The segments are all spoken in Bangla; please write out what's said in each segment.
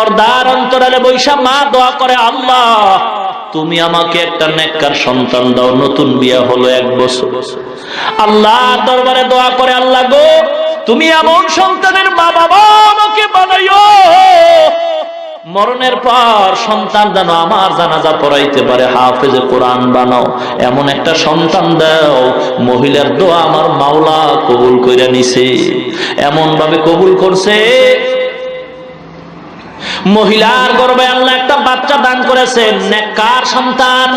পর্দার অন্তরালে বৈশা মা দোয়া করে, আল্লাহ তুমি আমাকে একটা নেককার সন্তান দাও। নতুন বিয়া হলো 1 বছর। আল্লাহ দরবারে দোয়া করে, আল্লাহ গো তুমি এমন সন্তানের মা বাবা আমাকে বানাইও, মরণের পর সন্তান যেন আমার জানাজা পড়াইতে পারে, হাফেজে কোরআন বানাও, এমন একটা সন্তান দাও। মহিলার দোয়া আমার মাওলা কবুল কইরা নিছে। এমন ভাবে কবুল করছে, মহিলার গর্ভে আল্লাহ একটা বাচ্চা দান করেছেন, নেককার সন্তান।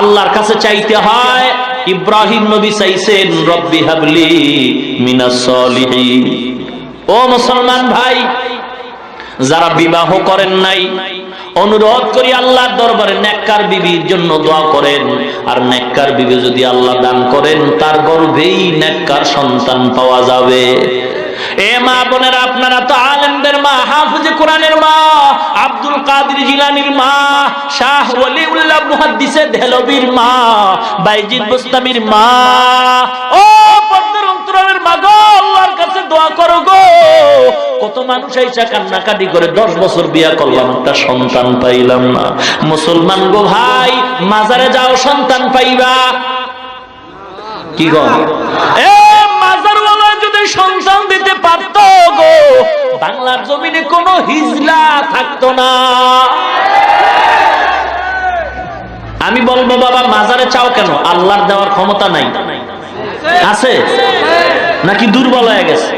আল্লাহর কাছে চাইতে হয়। ইব্রাহিম নবী চাইছেন, রব্বি হাবলি মিনাস সলিহিন। ও মুসলমান ভাই, যারা বিবাহ করেন নাই, অনুরোধ করি আল্লাহর দরবারে নেককার বিবির জন্য দোয়া করেন। আর নেককার বিবি যদি আল্লাহ দান করেন, তার গর্ভেই নেককার সন্তান পাওয়া যাবে। এ মা বোনেরা, আপনারা তো আলেমদের মা, হাফেজে কোরআনের মা, আব্দুল কাদের জিলানীর মা, শাহ ওলিউল্লাহ মুহাদ্দিসে দেহলভির মা, বাইজিদ বুস্তামির মা, ও পর্দার অন্তরালের মা গো, আল্লাহর কাছে দোয়া করো গো। কত মানুষ আইসা কান্নাকাটি করে, 10 বছর বিয়া করলাম, একটা সন্তান পাইলাম না। মুসলমান গো ভাই, মাজারে যাও, সন্তান পাইবা। কি গো, এ মাজারওয়ালা যদি সন্তান দিতে পারত গো, বাংলার জমিনে কোনো হিজলা থাকতো না। আমি বলবো বাবা, মাজারে চাও কেন? আল্লাহর দেওয়ার ক্ষমতা নাই? আছে নাকি দুর্বল হয়ে গেছে?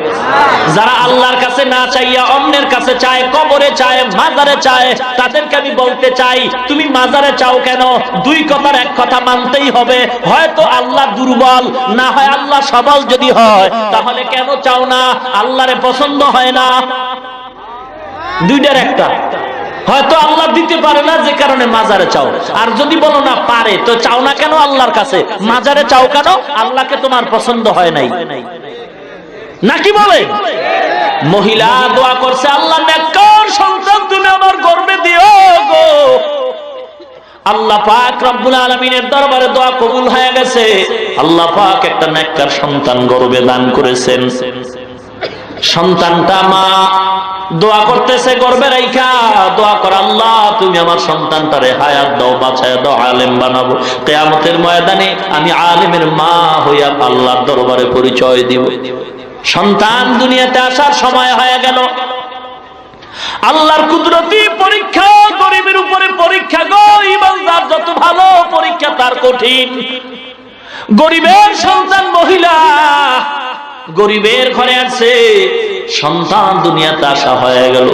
যারা আল্লাহর কাছে না চাইয়া অন্যের কাছে চায়, কবরে চায়, মাজারে চায়, তাদেরকে আমি বলতে চাই, তুমি মাজারে চাও কেন? 2 কথার 1 কথা মানতেই হবে। হয়তো আল্লাহ দুর্বল, না হয় আল্লাহ সবল। যদি হয় তাহলে কেন চাও না? আল্লাহরে পছন্দ হয় না? 2টার একটা। হয়তো আল্লাহ দিতে পারে না, যে কারণে মাজারে চাও। আর যদি বলো না পারে, তো চাও না কেন আল্লাহর কাছে? মাজারে চাও কেন? আল্লাহকে তোমার পছন্দ হয় নাই নাকি বলে? মহিলা দোয়া করছে, আল্লাহ নেককার সন্তান তুমি আমার গর্ভে দিও গো। আল্লাহ পাক রব্বুল আলামিনের দরবারে দোয়া কবুল হয়ে গেছে। আল্লাহ পাক একটা নেককার সন্তান গর্ভে দান করেছেন। সন্তানটা মা দোয়া করতেছে, গর্ভে রাইখা দোয়া কর, আল্লাহ তুমি আমার সন্তানটারে হায়াত দাও, বাঁচায় দাও, আলেম বানাবো। কিয়ামতের ময়দানে আমি আলেমের মা হইয়া আল্লাহর দরবারে পরিচয় দিব। সন্তান দুনিয়াতে আসার সময় হয়ে গেল। আল্লাহর কুদরতি পরীক্ষা, গরিবের উপরে পরীক্ষা গো। ইমানদার যত ভালো, পরীক্ষা তার কঠিন। গরিবের সন্তান মহিলা, গরিবের ঘরে আছে, সন্তান দুনিয়াতে আসা হয়ে গেল,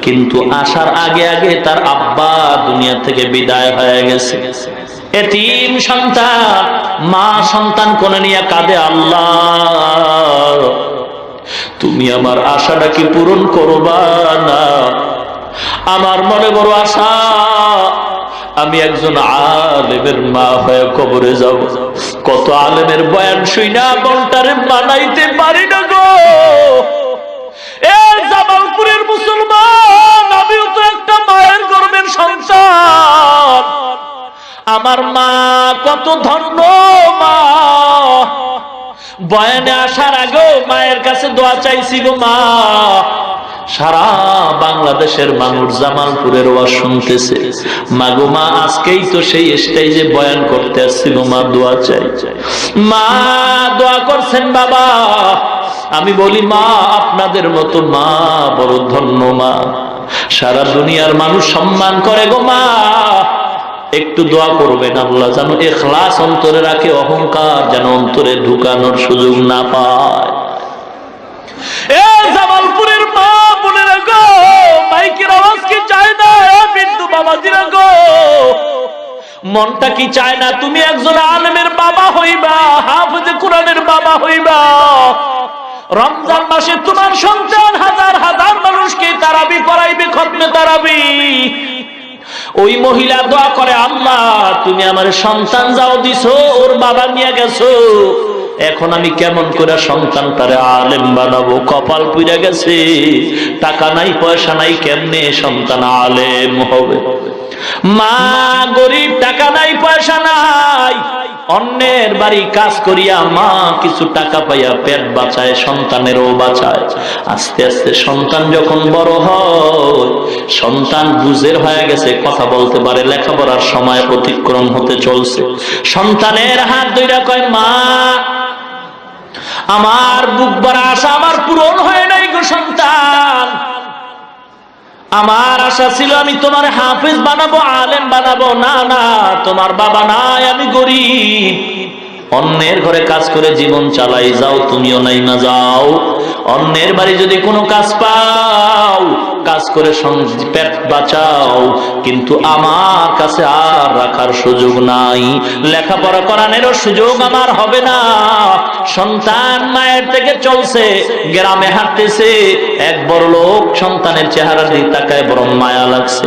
কিন্তু আসার আগে আগে তার আব্বা দুনিয়া থেকে বিদায় হয়ে গেছে। এতিম সন্তান, মা সন্তান কোলে নিয়ে কাঁদে, আল্লাহ তুমি আমার আশাটা কি পূরণ করবা না? আমার মনে বড় আশা, আমি একজন আলেমের মা হয়ে কবরে যাব। কত আলেমের বয়ান শুইনা মনটারে মানাইতে পারি না গো। এ জামালপুরের মুসলমান, আমিও তো একটা মায়ের গর্ভের সন্তান। আমার মা কত ধন্য মা। বয়ানে আসার আগেও মায়ের কাছে দোয়া চাইছি গো মা। সারা বাংলাদেশের মানুষ জামালপুরের ওয়াজ শুনতেছে। মাগো মা, আজকেই তো সেই স্টেজে বয়ান করতে আসছি গো মা, দোয়া চাই। মা দোয়া করছেন বাবা। আমি বলি মা, আপনাদের মতো মা বড় ধন্য মা। সারা দুনিয়ার মানুষ সম্মান করে গো মা। একটু দোয়া করবেন, আল্লাহ যেন ইখলাস অন্তরে রাখে, অহংকার যেন অন্তরে ঢুকানোর সুযোগ না পায়। এ জামালপুরের মা বোনেরা গো, মাইকের আওয়াজ কি চায় না? বিন্দু বাবাজিরা গো, মনটা কি চায় না তুমি একজন আলেমের বাবা হইবা, হাফেজে কোরআনের বাবা হইবা? রমজান মাসে তোমার সন্তান হাজার হাজার মানুষকে তারাবি পড়াইবে, খতমে তারাবি। ওই মহিলা দোয়া করে, আল্লাহ তুমি আমার সন্তান যাও দিছো, ওর বাবা নিয়ে গেছো, এখন আমি কেমন করে সন্তানটারে আলেম বানাবো? কপাল পুড়ে গেছে, টাকা নাই পয়সা নাই, কেমনে সন্তান আলেম হবে? মা গরিব, টাকা নাই পয়সা নাই, অন্যের বাড়ি কাজ করিয়া মা কিছু টাকা পাইয়া পেট বাঁচায়, সন্তানেরও বাঁচায়। আস্তে আস্তে সন্তান যখন বড় হয়, সন্তান বুঝের হয়ে গেছে, কথা বলতে পারে, লেখাপড়ার সময় অতিক্রম হতে চলছে। সন্তানের হাত ধইরা কয়, মা আমার বুক ভরা আশা আমার পূরণ হয় নাই গো সন্তান। আমার আশা ছিল আমি তোমার হাফেজ বানাবো, আলেম বানাবো। না না, তোমার বাবা নাই, আমি গরিব, অন্যের ঘরে কাজ করে জীবন চালাই, যাও তুমিও নাই না যাও। অন্যের বাড়ি যদি কোনো কাজ পাও, কাজ করে পেট বাঁচাও, কিন্তু আমার কাছে আর রাখার সুযোগ নাই, লেখাপড়া করানোরও সুযোগ আমার হবে না। সন্তান মায়ের থেকে চলছে, গ্রামে হাঁটতেছে, এক বড় লোক সন্তানের চেহারা দিয়ে তাকায়, বড় মায়া লাগছে।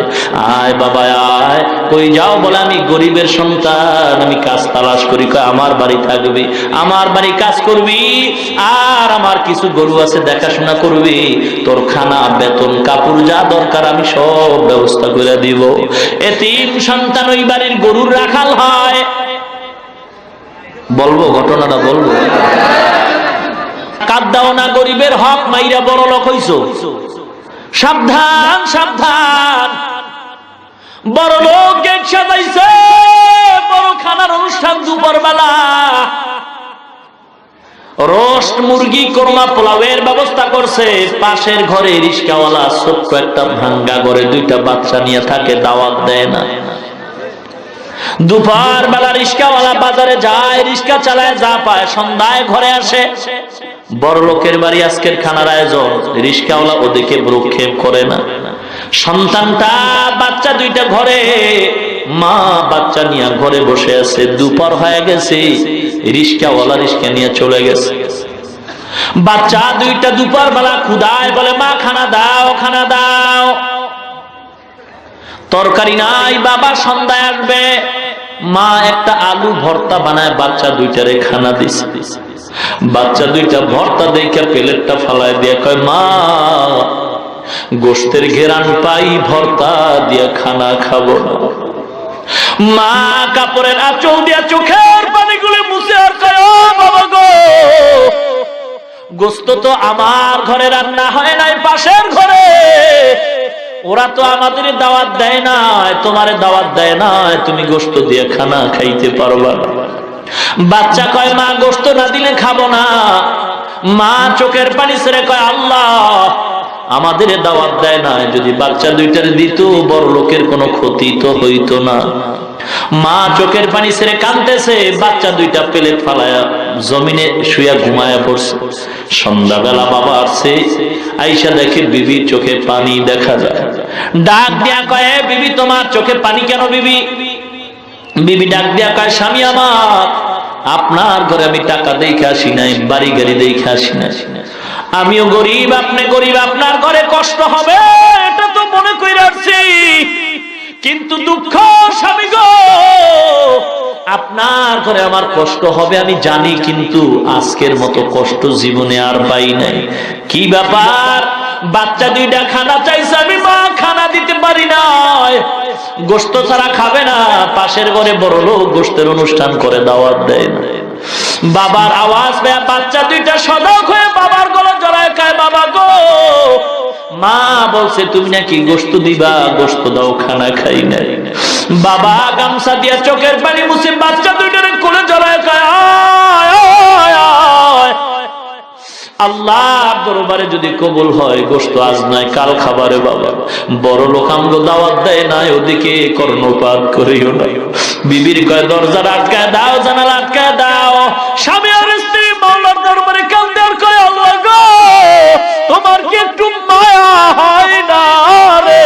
আয় বাবা আয়, কই যাও? বলে আমি গরিবের সন্তান, আমি কাজ তালাশ করি। আমার বাড়ি থাকবি, আমার বাড়ি কাজ করবি, আর আমার কিছু গরু আছে দেখাশোনা করবি, তোর খানা বেতন কাপড় যা দরকার আমি সব ব্যবস্থা করে দিব। এতিম সন্তান ওই বাড়ির গরুর রাখাল হয়। বলবো ঘটনাটা বলবো? কাঁদাও না, গরিবের হক মাইরা বড় লোক হইছো, সাবধান সাবধান। বড় লোক গেট সাজাইছে, বড় খানার অনুষ্ঠান দুপুর বেলা, রোস্ট মুরগি, কোরমা, পোলাওয়ের ব্যবস্থা করছে। পাশের ঘরে রিস্কাওয়ালা ছোট্ট একটা ভাঙ্গা ঘরে দুইটা বাচ্চা নিয়ে থাকে, দাওয়াত দেয় না। দুপুর বেলা রিস্কাওয়ালা বাজারে যায়, রিস্কা চালায়, যা পায় সন্ধ্যায় ঘরে আসে। বড় লোকের বাড়ি আজকের খানার আয়োজন, রিস্কাওয়ালা ওদিকে ভ্রুক্ষেপ করে না। সন্তানটা বাচ্চা দুইটা ঘরে, মা বাচ্চা নিয়ে ঘরে বসে আছে। দুপুর হয়ে গেছে, রিস্কাওয়ালা রিস্কা নিয়ে চলে গেছে। বাচ্চা দুইটা দুপুর বেলা ক্ষুধায় বলে, মা খানা দাও, খানা দাও। তরকারি নাই, বাবা সন্ধ্যায় আসবে। মা একটা আলু ভর্তা বানায় বাচ্চা দুইটারে খানা দিছে। বাচ্চা দুইটা ভর্তা দেখে প্লেটটা ফালায় দিয়ে কয়, মা গোশতের ঘেরান পাই, ভর্তা দিয়া খানা খাবো না। মা কাপড়ের আঁচল দিয়া চোখের পানিগুলো মুছে আর কয়, ও বাবা গো, গোশত তো আমার ঘরে রান্না হয় নাই, পাশের ঘরে। ওরা তো আমাদের দাওয়াত দেয় না, তোমারে দাওয়াত দেয় না, তুমি গোশত দিয়ে খানা খাইতে পারবা না। বাচ্চা কয়, মা গোশত না দিলে খাবো না। মা চোখের পানি ছেড়ে কয়, আল্লাহ আমাদের দাওয়াত দেয় না, যদি বাচ্চা দুইটার দিত বড় লোকের কোনো ক্ষতি তো হইতো না। মা চোখের পানি ছেড়ে কাঁদতেছে, বাচ্চা দুইটা প্লেট ফালায়া জমিনে শুয়া ঘুমায়া পড়ছে। সন্ধ্যাবেলা বাবা আসছে, আইসা দেখে বিবির চোখে পানি দেখা যায়। ডাক দিয়া কয়, বিবি তোমার চোখে পানি কেন? বিবি বিবি ডাক দিয়া কয়, স্বামী আমার, আপনার ঘরে আমি টাকা দেখে আসি নাই, বাড়ি গাড়ি দেখে আসি নাই, আমিও গরিব, আপনি গরিব, আপনার ঘরে কষ্ট হবে এটা তো মনে করে আসছি, কিন্তু দুঃখ স্বামী গো, আপনার ঘরে আমার কষ্ট হবে আমি জানি, কিন্তু আজকের মতো কষ্ট জীবনে আর পাই নাই। কি ব্যাপার? বাচ্চা দুইটা খানা চাইছে, আমি মা খানা দিতে পারি না, গোশত ছাড়া খাবে না। পাশের ঘরে বড় লোক গোশতের অনুষ্ঠান করে, দাওয়াত দেয় না। বাবার আওয়াজ পেয়ে বাচ্চা দুইটা সজাগ হয়ে বাবার গলা জড়ায় কয়, বাবা গো, মা বলছে তুমি নাকি গোশত দিবা, গোশত দাও, খানা খাই নাই। বাবা গামছা দিয়া চোখের পানি মুছে বাচ্চা দুইটার কোলে জড়ায় কয়, আল্লাহর দরবারে যদি কবুল হয় গোশত আজ নয় কাল খাবারে বাবা, বড় লোক আমগো দাওয়াত দেয় না, ওদিকে কর্ণপাত করিও না। বিবির কয়, দরজা আটকায় দাও, জানালা আটকায় দাও। স্বামী আর স্ত্রী মাওলার দরবারে কান্দে আর কয়, আল্লাহ গো, তোমার কি একটু মায়া হয় না রে?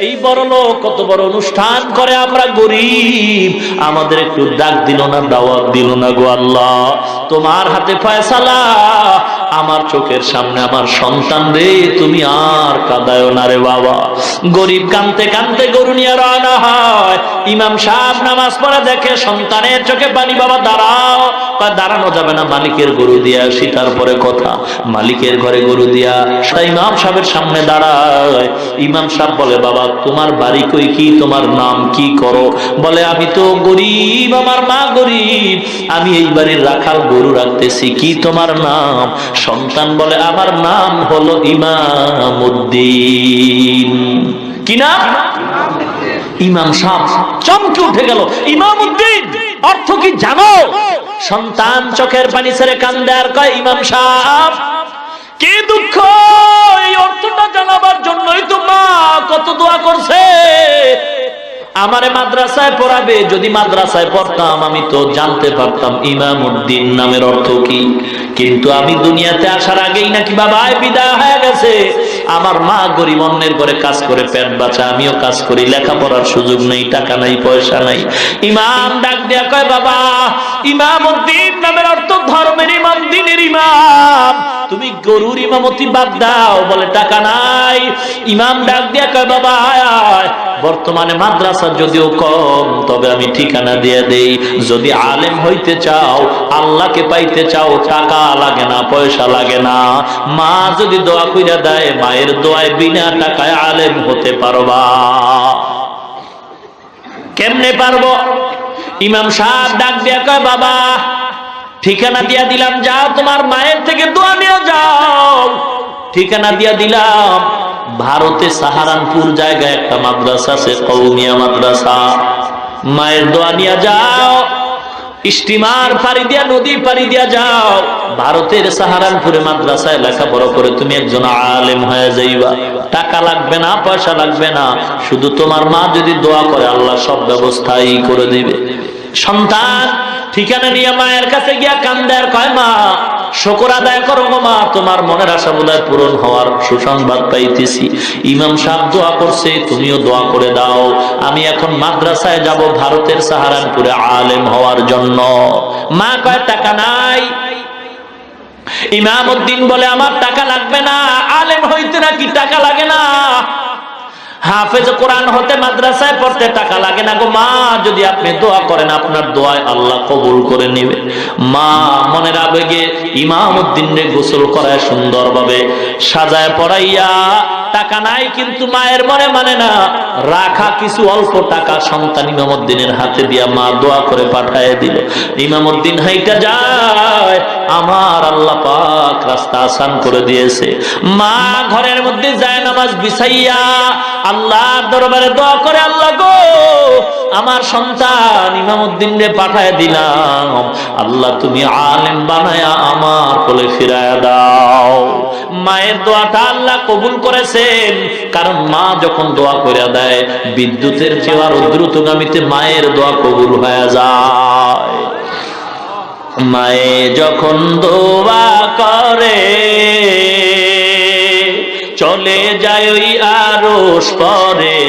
এই বড় লোক কত বড় অনুষ্ঠান করে, আমরা গরিব, আমাদের একটু ডাক দিল না, দাওয়াত দিল না গো আল্লাহ, তোমার হাতে ফয়সালা। আমার চোখের সামনে আমার সন্তান রে, তুমি আর কাঁদায়ো না রে বাবা। গরিব কাঁদতে কাঁদতে গরু নিয়ে রওনা হয়। ইমাম সাহেব নামাজ পড়ে দেখে সন্তানের চোখে পানি। বাবা দাঁড়াও। দাঁড়ানো যাবে না, মালিকের গরু দিয়ে আসি তারপরে কথা। মালিকের ঘরে গরু দিয়া ইমাম সাহেবের সামনে দাঁড়ায়। ইমাম সাহেব বলে, বাবা তোমার বাড়ি কই, কি তোমার নাম, কি করো? বলে, আমি তো গরিব, আমার মা গরিব, আমি এই বাড়ির রাখাল, গরু রাখতেছি। কি তোমার নাম? সন্তান বলে, আমার নাম হলো ইমামউদ্দিন। কি নাম? ইমাম সাহেব চমকে উঠে গেল। ইমামউদ্দিন অর্থ কি জানো? সন্তান চোখের পানি ছেড়ে কান্দে আর কয়, ইমাম সাহেব কি দুঃখ, এই অর্থটা জানাবার জন্যই তো মা কত দোয়া করছে আমারে মাদ্রাসায় পড়াবে। যদি মাদ্রাসায় পড়তাম আমি তো জানতে পারতাম ইমামউদ্দিন নামের অর্থ কি। কিন্তু আমি দুনিয়াতে আসার আগেই নাকি বাবাই বিদায় হয়ে গেছে। আমার মা গরিব, অন্যের ঘরে কাজ করে পেট বাঁচা, আমিও কাজ করি, লেখাপড়ার সুযোগ নেই, টাকা নাই, পয়সা নাই। ইমাম ডাক দিয়া কয়, বাবা ইমামউদ্দিন নামের অর্থ ধর্মের ইমাম, দ্বীনের ইমাম। তুমি গরুর ইমামতি বাদ দাও। বলে টাকা নাই। ইমাম ডাক দিয়া কয়, বাবা বর্তমানে মাদ্রাসা যদিও কম, তবে আমি ঠিকানা দিয়ে দেই, যদি আলেম হইতে চাও, আল্লাহকে পাইতে চাও, টাকা লাগে না, পয়সা লাগে না। মা যদি দোয়া কইরা দেয়, মায়ের দোয়ায় বিনা টাকায় আলেম হতে পারবা। কেমনে পারবো? ইমাম সাহেব ডাক দিয়া কয়, বাবা ঠিকানা দিয়া দিলাম, যাও তোমার মায়ের থেকে দোয়া নিয়ে যাও। ঠিকানা দিয়া দিলাম, ভারতে সাহারানপুর জায়গায় একটা মাদ্রাসা আছে, কওমিয়া মাদ্রাসা। মায়ের দোয়া নিয়ে যাও, স্টিমার পাড়ি দিয়া, নদী পাড়ি দিয়া যাও, ভারতের সাহারানপুরে মাদ্রাসায় লেখাপড়া করে তুমি একজন আলেম হয়ে যাইবা। টাকা লাগবে না, পয়সা লাগবে না, শুধু তোমার মা যদি দোয়া করে আল্লাহ সব ব্যবস্থাই করে দিবে। সন্তান ঠিকানা নিয়ে মায়ের কাছে গিয়া কান্দে আর কয়, মা শুকর আদায় করো গো মা, তোমার মনের আশা বোধহয় পূরণ হওয়ার সুসংবাদ পাইতেছি। ইমাম সাহেব দোয়া করছে, তুমিও দোয়া করে দাও। আমি এখন মাদ্রাসায় যাব ভারতের সাহারানপুরে আলেম হওয়ার জন্য। মা কয়, টাকা নাই। ইমামউদ্দিন বলে, আমার টাকা লাগবে না, আলেম হইতে নাকি টাকা লাগে না? হাফেজ কোরআন হতে মাদ্রাসায় পড়তে টাকা লাগে না গো মা, যদি আপনি দোয়া করেন আপনার দোয়ায় আল্লাহ কবুল করে নেবে। মা মনের আবেগে ইমামউদ্দিনকে গোসল করায় সুন্দরভাবে সাজায় পড়াইয়া, টাকা নাই কিন্তু মায়ের মনে মানে না, রাখা কিছু অল্প টাকা সন্তান ইমামউদ্দিনের হাতে দিয়া মা দোয়া করে পাঠায় দিল। ইমামউদ্দিন হাইটা যায়, আমার আল্লাহ পাক রাস্তা আসান করে দিয়েছে। মা ঘরের মধ্যে যায় নামাজ বিছাইয়া আল্লাহর দরবারে দোয়া করে, আল্লাহ গো আমার সন্তান ইমামউদ্দিনকে পাঠায় দিলাম, আল্লাহ তুমি আলেম বানায়া আমার কোলে ফিরায়া দাও। মায়ের দোয়াটা আল্লাহ কবুল করেছেন, কারণ মা যখন দোয়া করে দেয় বিদ্যুতের চেয়ে আরো দ্রুতগামীতে মায়ের দোয়া কবুল হয়ে যায়। মায়ে যখন দোয়া করে চলে যায় ওই আরশ পরে,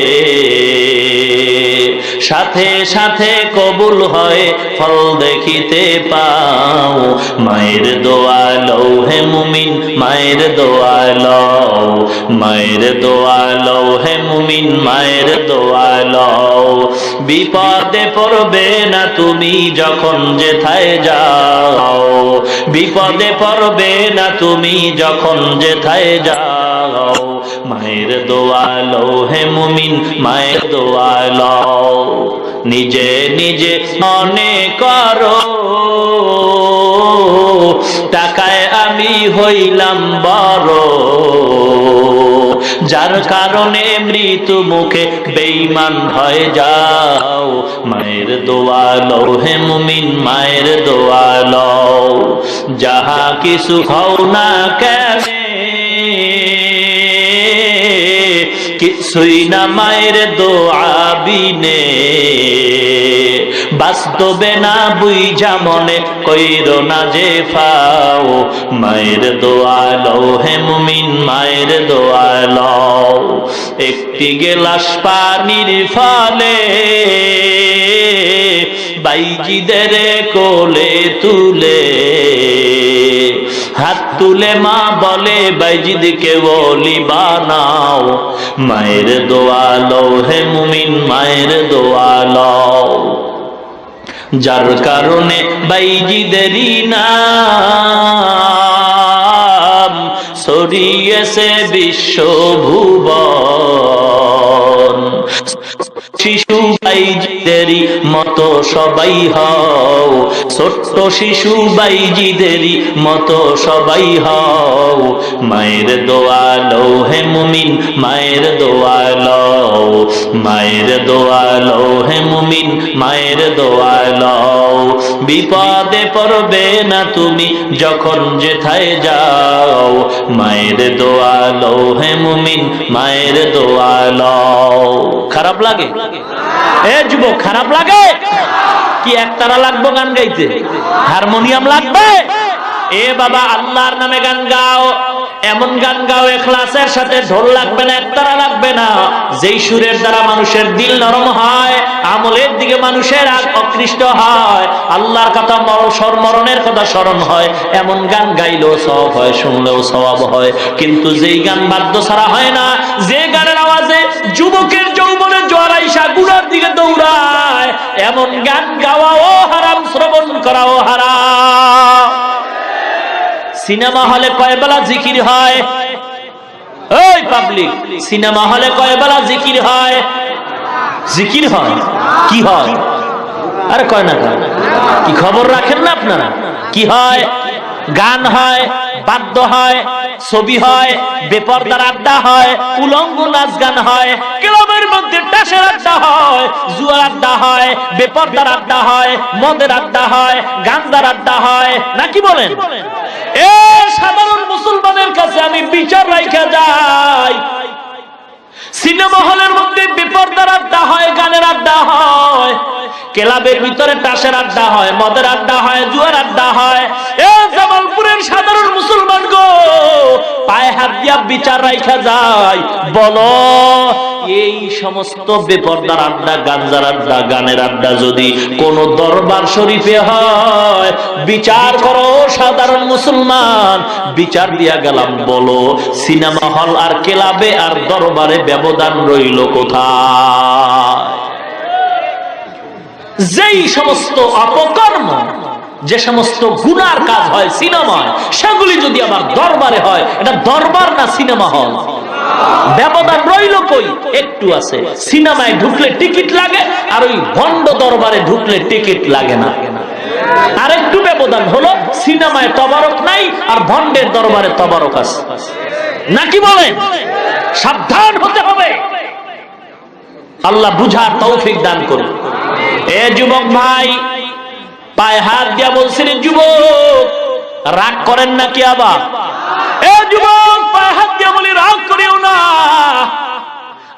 সাথে সাথে কবুল হয় ফল দেখিতে পাও। মায়ের দোয়া লও হে মুমিন, মায়ের দোয়া লও, মায়ের দোয়া লও হে মুমিন, মায়ের দোয়া লও। বিপদে পড়বে না তুমি যখন যেথায় যাও, বিপদে পড়বে না তুমি যখন যেথায় যাও। মায়ের দোয়া লও হে মুমিন, মায়ের দোয়া লও। নিজে নিজে মনে করো টাকায় আমি হইলাম বড়, যার কারণে মৃত্যু মুখে বেঈমান হয়ে যাও। মায়ের দোয়া লও হে মুমিন, মায়ের দোয়া লও। যাহা কিছু হও না কেন কিছুই না মায়ের দোয়া বিনে, বাস্তবে না বুঝা মনে কইরো না যে ফাও। মায়ের দোয়া লও হে মুমিন, মায়ের দোয়া লও। একটি গেলাস পানির ফলে বাইজিদের কোলে তুলে, হাত তুলে মা বলে বাইজিদকে ওলি বানাও। মায়ের দোয়া লও হে মুমিন, মায়ের দোয়া লও। যার কারণে বাইজিদেরই নাম ছড়িয়েছে বিশ্বভুবন। শিশু বাইজিদেরই মতো সবাই হও, ছোট্ট শিশু বাইজিদেরই মতো সবাই হও। মায়ের দোয়া লও হে মুমিন, মায়ের দোয়া লও। মায়ের দোয়া লও হে মুমিন, মায়ের দোয়া লও। বিপদে পড়বে না তুমি যখন যেথায় যাও, মায়ের দোয়া লও হে মুমিন, মায়ের দোয়া লও। খারাপ লাগে? এ যুবক, খারাপ লাগে কি? একতারা লাগবো গান গাইতে? হারমোনিয়াম লাগবে? এ বাবা, আল্লাহর নামে গান গাও, এমন গান গাও ইখলাসের সাথে। ঢোল লাগবে না, একতারা লাগবে না। যেই সুরের দ্বারা মানুষের দিল নরম হয়, আমলের দিকে মানুষের আকৃষ্ট হয়, আল্লাহর কথা মরণের কথা স্মরণ হয়, এমন গান গাইলেও সওয়াব হয়, শুনলেও সওয়াব হয়। কিন্তু যেই গান বাদ্য ছাড়া হয় না, যে গানের আওয়াজে যুবকের যৌবনে জোয়ার আইসা গুনার দিকে দৌড়ায়, এমন গান গাওয়াও হারাম, শ্রবণ করাও হারাম। সিনেমা হলে কয় বেলা জিকির হয়? ওই পাবলিক, সিনেমা হলে কয় বেলা জিকির হয়? জিকির হয়? কি হয়? আরে কয় না, কি খবর রাখেন না আপনারা? কি হয়? গান হয়, বাদ্য হয়, ছবি হয়, বেপরদার আড্ডা হয়, উলঙ্গ নাচ গান হয়, ক্লাবের মধ্যে টাসের আড্ডা হয়, জুয়ার আড্ডা হয়, বেপরদার আড্ডা হয়, মদের আড্ডা হয়, গান্দার আড্ডা হয়, নাকি বলেন? এ সাধারণ মুসলমানের কাছে আমি বিচার রাখা যাই, সিনেমা হলের মধ্যে বেপরদার আড্ডা হয়, গানের আড্ডা হয়, ক্লাবের ভিতরে টাসের আড্ডা হয়, মদের আড্ডা হয়, জুয়ার আড্ডা হয়। এ জামালপুরের সাধারণ মুসলমান গো, পায়ে হাত দিয়া বিচার রাখা যায়, বলো এই সমস্ত বেপরদার আড্ডা, গাঞ্জার আড্ডা, গানের আড্ডা যদি কোন দরবার শরীফে হয়, বিচার করো সাধারণ মুসলমান। বিচার দিয়া গেলাম, বলো সিনেমা হল আর ক্লাবে আর দরবারে ব্যবধান রইল কোথায়? যেই সমস্ত অপকর্ম, যে সমস্ত গুনার কাজ হয় সিনেমায়, সেগুলি যদি আমার দরবারে হয়, এটা দরবার না সিনেমা হল? ব্যবধান রইল কই? একটু আছে। সিনেমায় ঢুকলে টিকিট লাগে, আর ওই ভণ্ড দরবারে ঢুকলে টিকিট লাগে না। আর একটু ব্যবধান হলো, সিনেমায় তবারক নাই আর ভণ্ডের দরবারে তবারক আছে, নাকি বলেন? সাবধান হতে হবে। আল্লাহ বুঝার তৌফিক দান করুন। এ যুবক ভাই, পায়ে হাত দিয়া বলছি রে যুবক, রাগ করেন নাকি আবার? এ যুবক, পায়ে হাত দিয়া বলি, রাগ করিও না।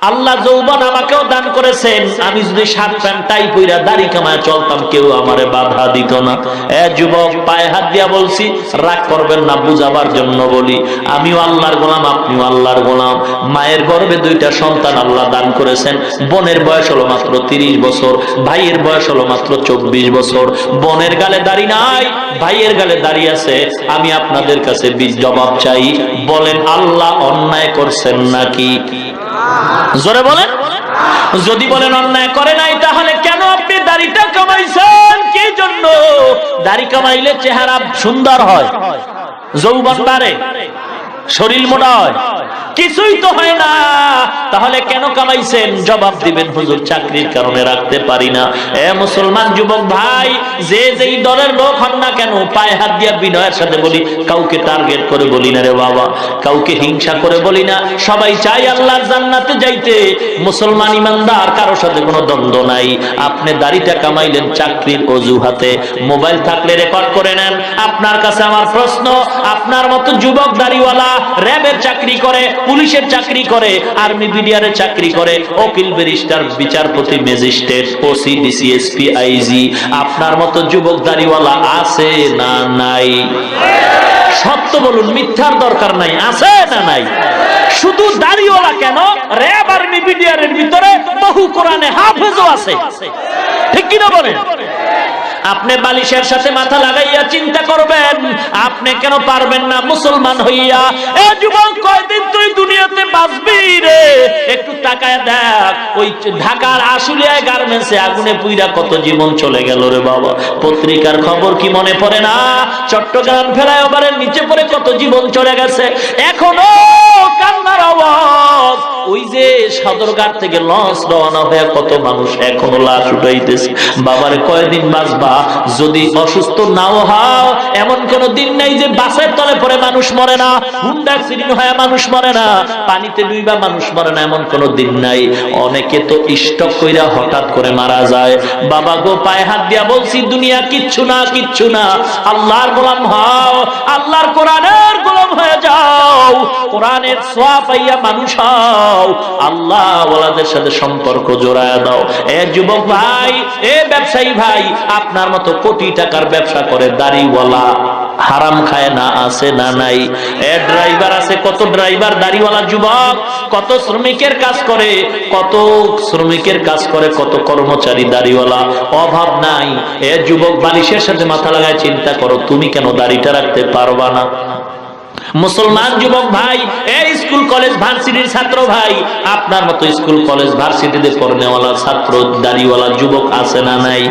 আল্লাহ যৌবন আমাকেও দান করেছেন। আমি যদি শার্ট প্যান্ট টাই পইরা দাড়ি কামায় চলতাম, কেউ আমারে বাধা দিত না। এ যুবক, পায়ে হাত দিয়া বলছি, রাগ করবেন না, বুঝাবার জন্য বলি। আমিও আল্লাহর গোলাম, আপনিও আল্লাহর গোলাম। মায়ের গর্ভে দুইটা সন্তান আল্লাহ দান করেছেন। বোনের বয়স হলো মাত্র 30 বছর, ভাইয়ের বয়স হলো মাত্র 24 বছর। বোনের গালে দাড়ি নাই, ভাইয়ের গালে দাড়ি আছে। আমি আপনাদের কাছে জবাব চাই, বলেন আল্লাহ অন্যায় করছেন নাকি? জোরে বলেন। যদি বলেন অন্যায় করে নাই, তাহলে কেন আপনি দাড়িটা কামাইছেন? কি জন্য? দাড়ি কামাইলে চেহারা সুন্দর হয়, যৌবন বাড়ে, শরীর মোটা হয়, কিছুই তো হয় না। তাহলে কেন কামাইছেন? জবাব দিবেন, হুজুর চাকরির কারণে রাখতে পারি না। এ মুসলমান যুবক ভাই, যে যেই দলের লোক হন না কেন, পায়ে হাত দিয়া বিনয়ের সাথে বলি, কাউকে টার্গেট করে বলি না রে বাবা, কাউকে হিংসা করে বলি না। সবাই চাই আল্লাহর জান্নাতে যাইতে। মুসলমান ইমানদার, কারোর সাথে কোনো দ্বন্দ্ব নাই। আপনি দাড়িটা কামাইলেন চাকরির অজুহাতে, মোবাইল থাকলে রেকর্ড করে নেন। আপনার কাছে আমার প্রশ্ন, আপনার মতো যুবক দাড়িওয়ালা র্যাবের চাকরি করে, পুলিশের চাকরি করে, আর্মি বিডিআরে চাকরি করে, উকিল, ব্যারিস্টার, বিচারপতি, magistrate, OC, DC, SP, IG, আপনার মতো যুবক দাড়িওয়ালা আছে না নাই? সত্য বলুন, মিথ্যার দরকার নাই। আছে না নাই? শুধু দাড়িওয়ালা কেন, র্যাব, আর্মি, বিডিআরের ভিতরে বহু কোরআনে হাফেজও আছে, ঠিক কিনা বলেন? আপনি বালিশের সাথে মাথা লাগাইয়া চিন্তা করবেন, আপনি কেন পারবেন না মুসলমান হইয়া? এ যুবক, কয়দিন তুই দুনিয়াতে বাঁচবি রে? একটু তাকায় দেখ, ওই ঢাকার আশুলিয়ায় গার্মেন্টসে আগুনে পুইরা কত জীবন চলে গেল রে বাবা। পত্রিকার খবর কি মনে পড়ে না? চট্টগ্রাম ফ্লাইওভারের নিচে পড়ে কত জীবন চলে গেছে। এখনো কান্নার আওয়াজ ওই যে সদরঘাট থেকে লঞ্চ রওনা হয়ে কত মানুষ এখনো লাশ উঠাইতেছে। বাবারে কয়দিন বাঁচবা? যদি অসুস্থ নাও হও, এমন কোন দিন নাই যে বাসের তলে পড়ে মানুষ মরে না, হুন্ডা অ্যাক্সিডেন্ট হয়ে মানুষ মরে না, পানিতে ডুইবা মানুষ মরে না, এমন কোন দিন নাই। অনেকে তো স্ট্রোক কইরা হঠাৎ করে মারা যায়। বাবা গো, পায়ে হাত দিয়া বলছি, দুনিয়া কিচ্ছু না, কিচ্ছু না। আল্লাহর গোলাম হও, আল্লাহর কোরআনের গোলাম হয়ে যাও, কোরআনের ছোঁয়া পাইয়া মানুষ হও, আল্লাহ ওয়ালাদের সাথে সম্পর্ক জোড়ায় দাও। এ যুবক ভাই, এ ব্যবসায়ী ভাই, আপনার মতো কোটি টাকার ব্যবসা করে দাড়িওয়ালা হারাম খায় না? আছে না নাই? এ ড্রাইভার আছে, কত ড্রাইভার দাড়িওয়ালা যুবক, কত শ্রমিকের কাজ করে, কত শ্রমিকের কাজ করে, কত কর্মচারী দাড়িওয়ালা, অভাব নাই। এ যুবক, বালিশের সাথে মাথা লাগায় চিন্তা করো, তুমি কেন দাড়িটা রাখতে পারবা না? মুসলমান যুবক ভাই, এই স্কুল কলেজ ভার্সিটির ছাত্র ভাই, আপনার মতো স্কুল কলেজ ভার্সিটিতে পড়নেওয়ালা ছাত্র দাড়িওয়ালা যুবক আছে না নাই?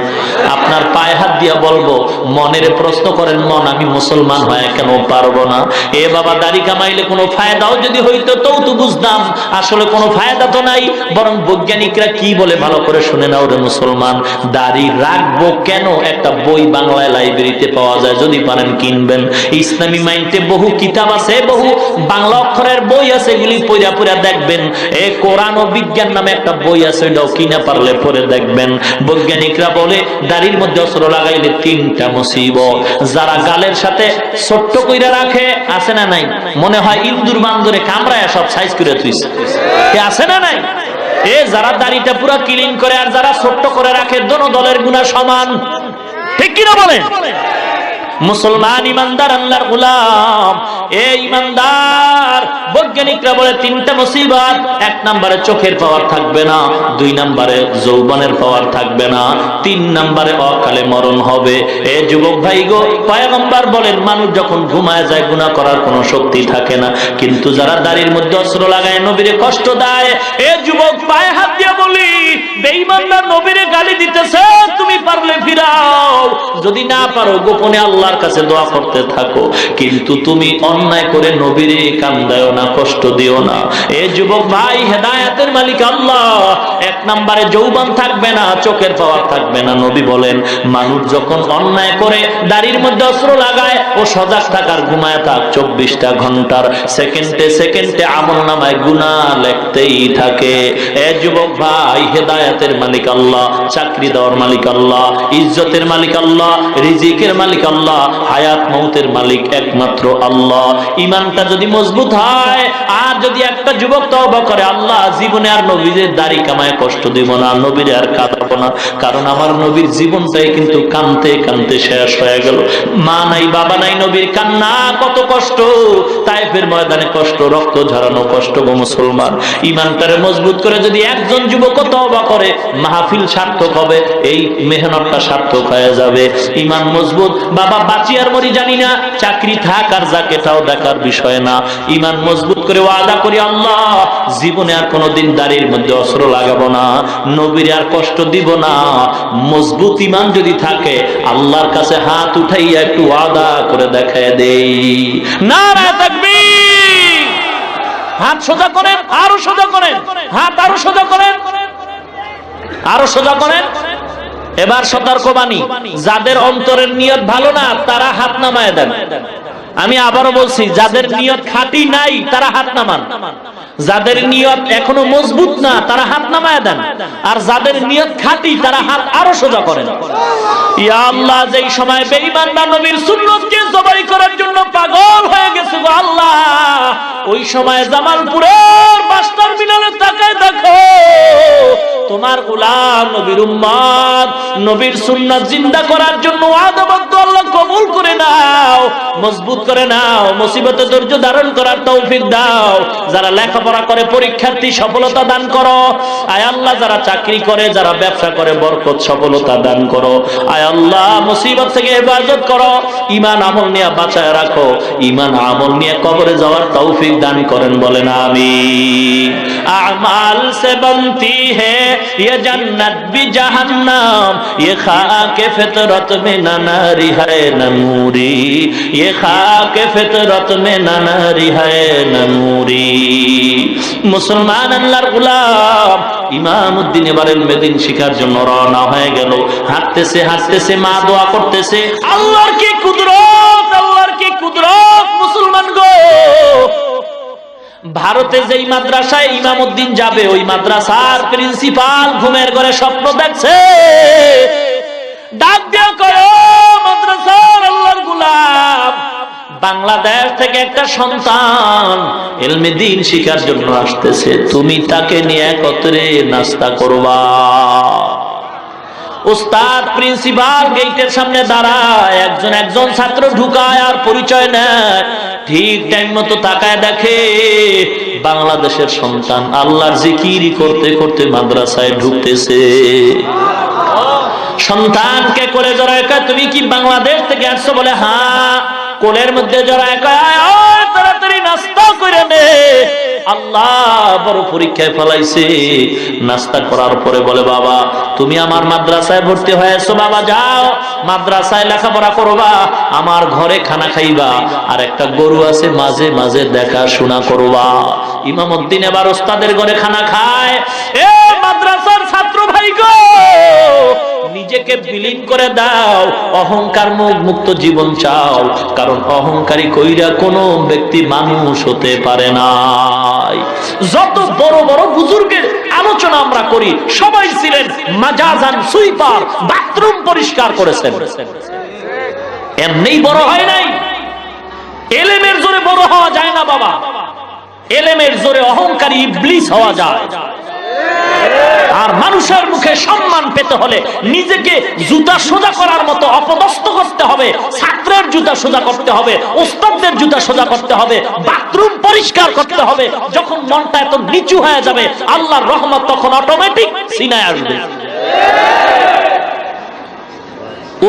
আপনার পায়ে হাত দিয়া বলবো, মনের প্রশ্ন করেন, মন আমি মুসলমান হয়ে কেন পারবো না? এ বাবা, দাড়ি কামাইলে কোনো ফায়দাও যদি হইতো তো বুঝতাম, আসলে কোনো ফায়দা তো নাই। বরং বৈজ্ঞানিকরা কি বলে ভালো করে শুনে নাও রে মুসলমান, দাড়ি রাখবো কেন? একটা বই বাংলায় লাইব্রেরিতে পাওয়া যায়, যদি পারেন কিনবেন। ইসলামী মাইন্ডে বহু কিতাব আছে, বহু বাংলা অক্ষরের বই আছে, এগুলি পড়া পড়া দেখবেন। এ কোরআন ও বিজ্ঞান নামে একটা বই আছে, এটাও কিনা পারলে পড়ে দেখবেন। বৈজ্ঞানিকরা বলে দাড়ির মধ্যে অস্ত্র লাগাইলে 3টা মুসিবত। যারা গালের সাথে ছোট্ট কইরা রাখে, আছে না নাই? মনে হয় ইন্দুর বান্দরে কামড়ায় সব সাইজ করে তুইছে, আছে না নাই? এ যারা দাড়িটা পুরো ক্লিন করে আর যারা ছোট্ট করে রাখে, দোনো দলের গুনাহ সমান, ঠিক কিনা বলেন? মুসলমান ইমানদার আল্লাহর গোলাম, এ ইমানদার, বৈজ্ঞানিকরা বলে 3টা মুসিবত। 1 নম্বরে চোখের পাওয়ার থাকবে না, 2 নম্বরে যৌবনের পাওয়ার থাকবে না, 3 নম্বরে অকালে মরণ হবে। এ যুবক ভাই গো, পয়গম্বর বলেন, মানুষ যখন ঘুমায় যায় গুনাহ করার কোনো শক্তি থাকে না, কিন্তু যারা দাড়ির মধ্যে অস্ত্র লাগায় নবীরে কষ্ট দেয়, এ যুবক পায়ে হাত দিয়ে বলি, বেঈমানরা নবীরে গালি দিতেছে, তুমি পারলে ফিরাও, যদি না পারো গোপনে আল্লাহর কাছে দোয়া করতে থাকো, কিন্তু তুমি অন্যায় করে নবীরে কান্দায়ও না, কষ্ট দিও না। এ যুবক ভাই, হেদায়েতের মালিক আল্লাহ। 1 নম্বরে যৌবন থাকবে না, চোখের পাওয়ার থাকবে না। নবী বলেন, মানুষ যখন অন্যায় করে দাড়ির মধ্যে অস্ত্র লাগায়, ও সজাগ থাকার, ঘুমায় থাক 24টা ঘন্টার, সেকেন্ডে সেকেন্ডে আমলনামায় গুনাহ লিখতেই থাকে। এ যুবক ভাই, হেদায়েতের মালিক আল্লাহ, চাকরি দেওয়ার মালিক আল্লাহ, ইজ্জতের মালিক আল্লাহ, রিজিকের মালিক আল্লাহ, হায়াত মৌতের মালিক একমাত্র আল্লাহ। ঈমানটা যদি মজবুত হয়, আর যদি একটা যুবক তওবা করে, আল্লাহ জীবনে আর নবীর দাড়ি কামায় কষ্ট দিব না, নবীর আর কাঁদাবো না, কারণ আমার নবীর জীবনটাই কিন্তু কানতে কানতে শেষ হয়ে গেল। মা নাই, বাবা নাই, নবীর কান্না কত কষ্ট, তায়েফের ময়দানে কষ্ট, রক্ত ঝরানো কষ্ট গো মুসলমান। ঈমানটারে মজবুত করে যদি একজন যুবক তওবা করে, মাহফিল সার্থক হবে, এই মেহনতটা সার্থক হয়ে যাবে। ঈমান মজবুত, বাবা বাঁচি আর মরি জানি না, চাকরি থাক আর যাক এটাও দেখার বিষয় না। ঈমান মজবুত করে ওয়াদা করি, আল্লাহ জীবনে আর কোনোদিন দাড়ির মধ্যে অস্ত্র লাগাবো না, নবীর আর কষ্ট দিব না। মজবুত ঈমান যদি থাকে, আল্লাহর কাছে হাত উঠাইয়া একটু ওয়াদা করে দেখায় দেই। নারায়ে তাকবীর! হাত সোজা করেন, আরো সোজা করেন, হাত আরো সোজা করেন, আরো সোজা করেন। এবার সতর্কবাণী, যাদের অন্তরের নিয়ত ভালো না, তারা হাত নামায় দেন। আমি আবারও বলছি, যাদের নিয়ত খাঁটি নাই, তারা হাত নামান। যাদের নিয়ত এখনো মজবুত না, তারা হাত নামায় দেন। আর যাদের নিয়ত খাঁটি, তারা হাত আরো সোজা করেন। ইয়া আল্লাহ, যেই সময় বেঈমানরা নবীর সুন্নতকে জবাই করার জন্য পাগল হয়ে গেছে গো আল্লাহ, ওই সময় জামালপুরের বাস টার্মিনালে তাকায় দেখো, তোমার গোলাম নবীর উম্মত নবীর সুন্নাত জিন্দা করার জন্য ওয়াদাবদ্ধ, আল্লাহ কবুল করে নাও, মজবুত করে নাও, মুসিবতে ধৈর্য ধারণ করার তৌফিক দাও। যারা লেখাপড়া করে পরীক্ষার্থী, সফলতা দান করো। আয় আল্লাহ, যারা চাকরি করে, যারা ব্যবসা করে, বরকত সফলতা দান করো। আয় আল্লাহ, মুসিবত থেকে হেফাজত করো। ঈমান আমল নিয়ে বাঁচায় রাখো, ঈমান আমল নিয়ে কবরে যাওয়ার তৌফিক দান করেন, বলেন আমিন। আমাল সে বনতি হে ये जन्नत भी जहन्नम, ये खाके फितरत में न नारी है न नूरी ये खाक फितरत में नारी है नूरी। मुसलमान अल्लाहर गुलाम ইমামউদ্দিন এবার ইলমেদিন শিখার জন্য রওনা হয়ে গেল। হাঁটতেছে হাঁটতেছে মা দোয়া করতেছে, আল্লাহর কি কুদরত, আল্লাহর কি কুদরত। মুসলমান গো, ভারতে যেই মাদ্রাসায় ইমামউদ্দিন যাবে ওই মাদ্রাসার প্রিন্সিপাল ঘুমের ঘরে স্বপ্ন দেখছে, ডাক দিয়া করো মাদ্রাসার আল্লাহর গোলাম, বাংলাদেশ থেকে একটা সন্তান ইলমে দ্বীন শিখার জন্য আসতেছে, তুমি তাকে নিয়ে একত্রে নাস্তা করবা। উস্তাদ প্রিন্সিপাল গেটের সামনে দাঁড়ায়, একজন ছাত্র ঢুকায় আর পরিচয় নেয়। ঠিক টাইম মতো তাকায় দেখে বাংলাদেশের সন্তান আল্লাহর জিকির করতে করতে মাদ্রাসায় ঢুকতেছে। সন্তানকে কোলে জড়ায় কয়, তুমি কি বাংলাদেশ থেকে আসছো? বলে হ্যাঁ। কোলের মধ্যে জড়ায় কয়, তাড়াতাড়ি নাস্তা করে নে, আল্লাহ বড় পরীক্ষায় ফেলাইছে। নাস্তা করার পরে বলে, বাবা তুমি আমার মাদ্রাসায় ভর্তি হয়েছো, বাবা যাও মাদ্রাসায় লেখাপড়া করবা, আমার ঘরে খানা খাইবা, আর একটা গরু আছে মাঝে মাঝে দেখাশোনা করবা। ইমামউদ্দিন এবার ওস্তাদের ঘরে খানা খায়। এ মাদ্রাসার ছাত্র ভাই গো, নিজেকে বিলীন করে দাও, অহংকার মুক্ত জীবন চাও, কারণ অহংকারী কইরা কোনো ব্যক্তি মানুষ হতে পারে না। যত বড় বড় বুজুর্গের আলোচনা আমরা করি, সবাই ছিলেন মাজাজান সুইপার, বাথরুম পরিষ্কার করেছেন, এমনি বড় হয় নাই। এলেমের জোরে বড় হওয়া যায় না বাবা, এলেমের জোরে অহংকারী ইবলিস হওয়া যায়। আর মানুষের মুখে সম্মান পেতে হলে নিজেকে জুতা সোজা করার মতো অপদস্থ করতে হবে, ছাত্রের জুতা সোজা করতে হবে, ওস্তাদদের জুতা সোজা করতে হবে, বাথরুম পরিষ্কার করতে হবে। যখন মনটা এত নিচু হয়ে যাবে, আল্লাহর রহমত তখন অটোমেটিক সিনায় আসবে।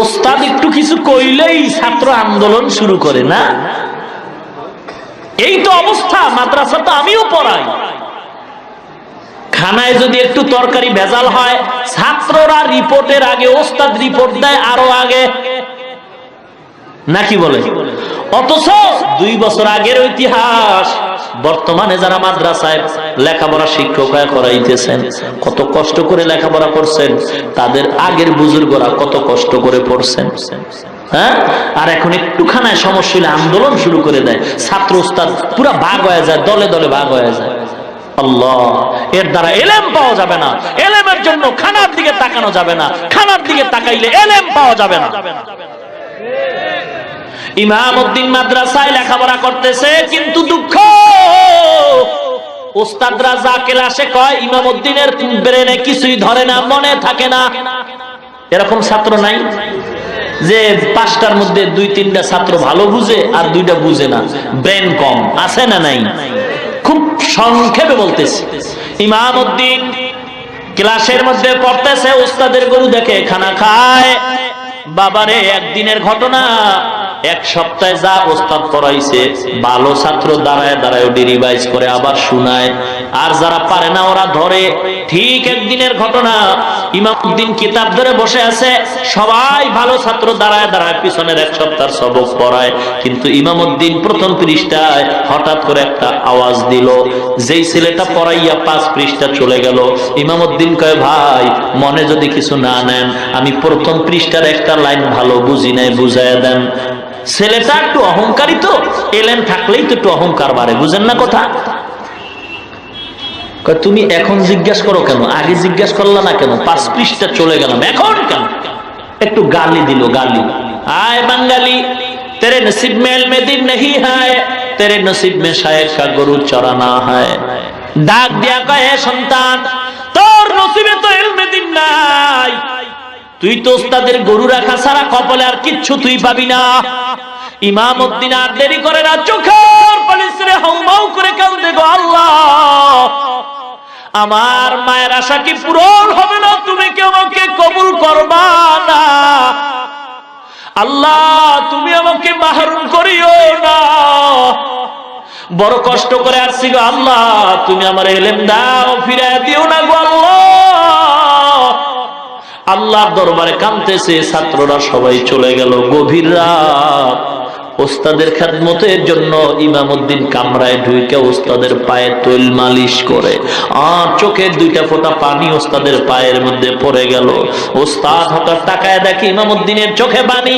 ওস্তাদ একটু কিছু কইলেই ছাত্র আন্দোলন শুরু করে না, এই তো অবস্থা। মাদ্রাসা তো আমিও পড়াই, খানায় যদি একটু তরকারি ভেজাল হয়, ছাত্ররা রিপোর্টের আগে ওস্তাদ রিপোর্ট দেয় আরো আগে, নাকি বলে? অথচ 2 বছর আগের ইতিহাস বর্তমানে যারা মাদ্রাসায় লেখাপড়া শিক্ষক হয়ে করাইতেছেন, কত কষ্ট করে লেখাপড়া করছেন, তাদের আগের বুজুর্গরা কত কষ্ট করে পড়ছেন। হ্যাঁ, আর এখন একটু খানায় সমস্যা হলে আন্দোলন শুরু করে দেয়, ছাত্র ওস্তাদ পুরা ভাগ হয়ে যায়, দলে দলে ভাগ হয়ে যায়। আল্লাহ, এর দ্বারা এলেম পাওয়া যাবে না। এলেমের জন্য খানার দিকে তাকানো যাবে না, খানার দিকে তাকাইলে এলেম পাওয়া যাবে না। ইমামউদ্দিন মাদ্রাসায় লেখাপড়া করতেছে, কিন্তু দুঃখ, ওস্তাদরা যা ক্লাসে কয় ইমামউদ্দিনের ব্রেনে কিছুই ধরে না, মনে থাকে না। এরকম ছাত্র নাই যে 5টার মধ্যে 2-3টা ছাত্র ভালো বুঝে আর 2টা বুঝে না? ব্রেন কম আছে না নাই? খুব সংক্ষেপে বলতেছি, ইমামউদ্দিন ক্লাসের মধ্যে পড়তেছে, ওস্তাদের গরু দেখে খানা খায়। বাবারে, একদিনের ঘটনা, 1 সপ্তাহে যা ওস্তাদ পড়াইছে, ভালো ছাত্র দাঁড়ায় দাঁড়ায় রিভাইজ করে আবার শোনায়, আর যারা পারে না ওরা ধরে। ঠিক একদিনের ঘটনা, ইমামউদ্দিন কিতাব ধরে বসে আছে, সবাই ভালো ছাত্র দাঁড়ায় দাঁড়ায় পিছনের 1 সপ্তাহ সবক পড়ায়, কিন্তু ইমামউদ্দিন প্রথম পৃষ্ঠায় হঠাৎ করে একটা আওয়াজ দিল, যেই ছেলেটা পড়াইয়া 5 পৃষ্ঠা চলে গেল। ইমামউদ্দিন কয়, ভাই মনে যদি কিছু না নেন, আমি প্রথম পৃষ্ঠার একটা লাইন ভালো বুঝি নাই, বুঝাইয়া দেন। ছেলেটা একটু অহংকারী, তো এলেন থাকলেই তো একটু অহংকার বাড়ে, বুঝেন না কথা? তুমি এখন জিজ্ঞাসা করো কেন, আগে জিজ্ঞাসা করলা না কেন? 5 পৃষ্ঠা চলে গেলাম, এখন কেন? একটু গালি দিল, গালি। আয় বাঙালি, তেরে নসিব মে ইলমে দ্বীন नहीं है, तेरे नसीब में शायर का गरु चराना है। ডাক দিয়া কয়, হে সন্তান, তোর নসিবে তো ইলমে দ্বীন নাই, তুই তো ওস্তাদের গরু রাখা ছাড়া কপালে আর কিচ্ছু তুই পাবি না। ইমামউদ্দিন আর দেরি করে না, চোখের পানি ছেড়ে হাউমাউ করে কাঁদে, গো আল্লাহ, আমার মায়ের আশা কি পূরণ হবে না? তুমি কি আমাকে কবুল করবা না? আল্লাহ, তুমি আমাকে মাহরুম করিও না। বড় কষ্ট করে আসছি গো আল্লাহ, তুমি আমার ইলম দাও, ফিরায় দিও না গো আল্লাহ। আল্লাহ আল্লাহর দরবারে কাঁদতেছে। ছাত্ররা সবাই চলে গেল। গভীর রাত, ওস্তাদের খেদমতের জন্য ইমামউদ্দিন কামরায় ঢুকে ওস্তাদের পায়ে তৈল মালিশ করে, আর চোখের দুইটা ফোঁটা পানি ওস্তাদের পায়ের মধ্যে পড়ে গেল। ওস্তাদ হঠাৎ তাকায় দেখে ইমামউদ্দিনের চোখে পানি।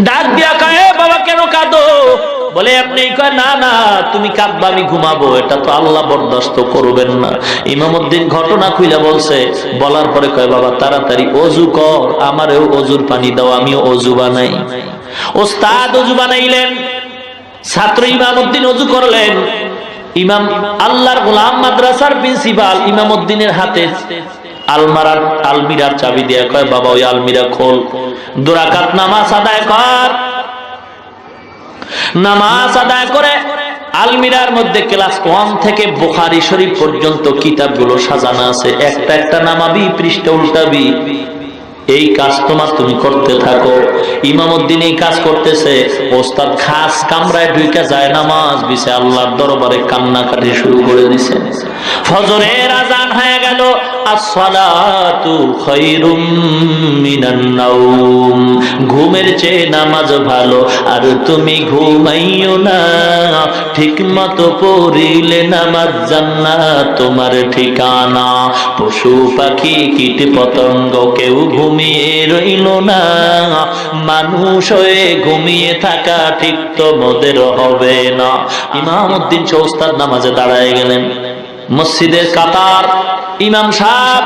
ডাক দিয়া কয়, বাবা কেন কাঁদো? বলে আপনি কয়, না না তুমি কাঁদবা, আমি ঘুমাবো, এটা তো আল্লাহ বরদাস্ত করবেন না। ইমামউদ্দিন ঘটনা খুইলা বলছে। বলার পরে কয়, বাবা তাড়াতাড়ি অজু কর, আমারও অজুর পানি দাও, আমিও অজু বানাই। ওস্তাদ অজু বানাইলেন, ছাত্র ইমামউদ্দিন অজু করলেন। ইমাম আল্লাহর গোলাম মাদ্রাসার প্রিন্সিপাল ইমামউদ্দিনের হাতে আলমিরার চাবি দিয়ে কয়, বাবা ওই আলমিরা খোল, 2 রাকাত নামাজ আদায় কর। নামাজ আদায় করে আলমিরার মধ্যে ক্লাস 1 থেকে বুখারী শরীফ পর্যন্ত কিতাবগুলো সাজানো আছে। একটা একটা নামাবি, পৃষ্ঠা উল্টাবি, এই কাজ তোমার তুমি করতে থাকো। ইমামউদ্দিন এই কাজ করতেছে। ওস্তাদ খাস কামরায় ঢুকে যায়, নামাজ বিছে আল্লাহর দরবারে কান্নাকাটি শুরু করে দিছে। ফজরের আজান হয়ে গেল। আসসালাতু খায়রুম মিনান নাওম, ঘুমের চেয়ে নামাজ ভালো, আর তুমি ঘুমাইও না, ঠিকমতো পড়িলে নামাজ জান্নাত তোমার ঠিকানা। পশু পাখি কীট পতঙ্গ কেউ ঘুমিয়ে রইল না, মানুষ হয়ে ঘুমিয়ে থাকা ঠিক তোমাদের হবে না। ইমামউদ্দিন ওস্তাদ নামাজে দাঁড়ায় গেলেন। মসজিদের কাতার, ইমাম সাহেব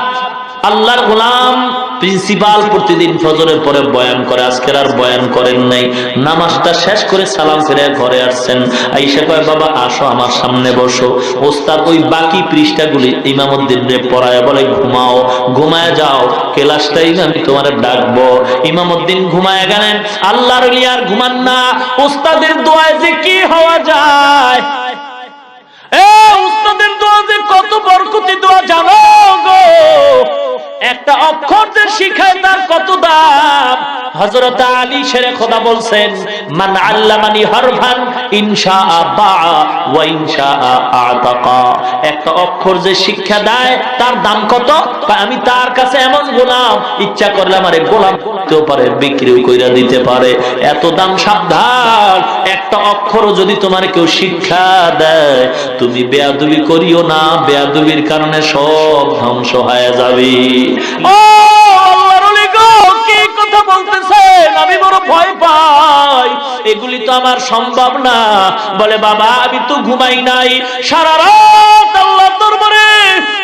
আল্লাহর গোলাম প্রিন্সিপাল প্রতিদিন ফজরের পরে বয়ান করে, আজকের আর বয়ান করেন নাই। নামাজটা শেষ করে সালাম ফিরে ঘরে আসছেন। আইসা কয়, বাবা আসো আমার সামনে বসো। ওস্তাদ ওই বাকি পৃষ্ঠাগুলি ইমামউদ্দিনকে পড়ায় বলে, ঘুমাও, ঘুমায় যাও, ক্লাসটাই আমি তোমার ডাকবো। ইমামউদ্দিন ঘুমায় গেলেন। আল্লাহর ওলি আর ঘুমান না। ওস্তাদের দোয়ায় যে কি হওয়া যায়, উস্তাদের দোয়া যে কত বরকতি দোয়া জানো গো। একটা অক্ষর যে শিখায় তার কত দাম। হযরত আলী শেরে খোদা বলছেন, মান আল্লামানি হারফান ইনশাআ বাআ ওয়া ইনশাআ আতাকা। একটা অক্ষর যে শিক্ষা দেয় তার দাম কত? আমি তার কাছে এমন গোলাম, ইচ্ছা করলে আমারে গোলাম করতেও পারে, বিক্রিও কইরা দিতে পারে, এত দাম। সাবধান, একটা অক্ষরও যদি তোমার কেউ শিক্ষা দেয়, তুমি বেয়াদবি করিও না, বেয়াদবির কারণে সব ধ্বংস হয়ে যাবে। ও আল্লাহর ওলি গো, কি কথা বলতেছেন? আমি বড় ভয় পাই, এগুলি তো আমার সম্ভব না। বলে, বাবা আমি তো ঘুমাই নাই, সারা রাত আল্লাহর দরবারে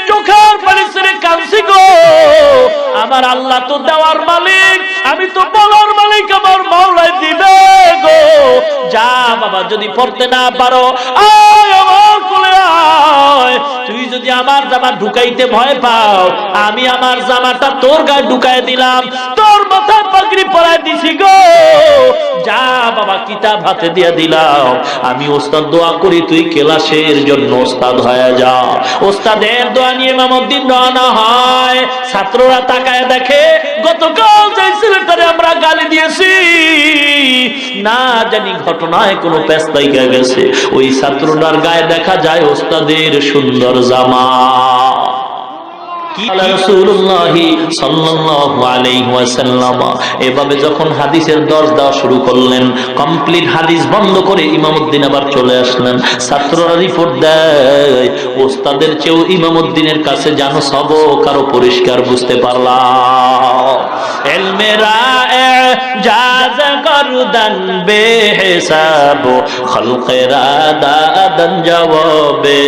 চোখের পানি ছেড়ে কাঁদছি গো। আমার আল্লাহ তো দেওয়ার মালিক, আমি তো বলার মালিক, আমার মাওলাই দিবে গো। যা বাবা, যদি পড়তে না পারো আয় আমার কোলে আয়। তুই যদি আমার জামা ঢুকাইতে ভয় পাও, আমি আমার জামাটা তোর গায়ে ঢুকাই দিলাম, তোর মাথায় পাগড়ি পরাই দিছি গো। যা বাবা, কিতাব হাতে দিয়ে দিলাম, আমি ওস্তাদ দোয়া করি তুই ক্লাসের জন্য ওস্তাদ হয়ে যা। ওস্তাদের দোয়া নিয়ে ইমামউদ্দিন রওনা হয়। ছাত্ররা তাকায় দেখে, গতকাল যে ছেলেটারে আমরা গালি দিয়েছি, না জানি ঘটনায় কোনো পেস্তাই গেছে, ওই ছাত্রটার গায়ে দেখা যায় ওস্তাদের সুন্দর জামা। এভাবে যখন হাদিসের দর্শ দেওয়া শুরু করলেন, কমপ্লিট হাদিস বন্ধ করে ইমামউদ্দিন আবার চলে আসলেন। ছাত্ররা রিপোর্ট দেয়, ওস্তাদের চেয়েও ইমামউদ্দিনের কাছে জানো সবক আরো পরিষ্কার বুঝতে পারলাম। এলমেরা জাজ করদান বেহিসাব, খলকেরা দাদান জবাবে।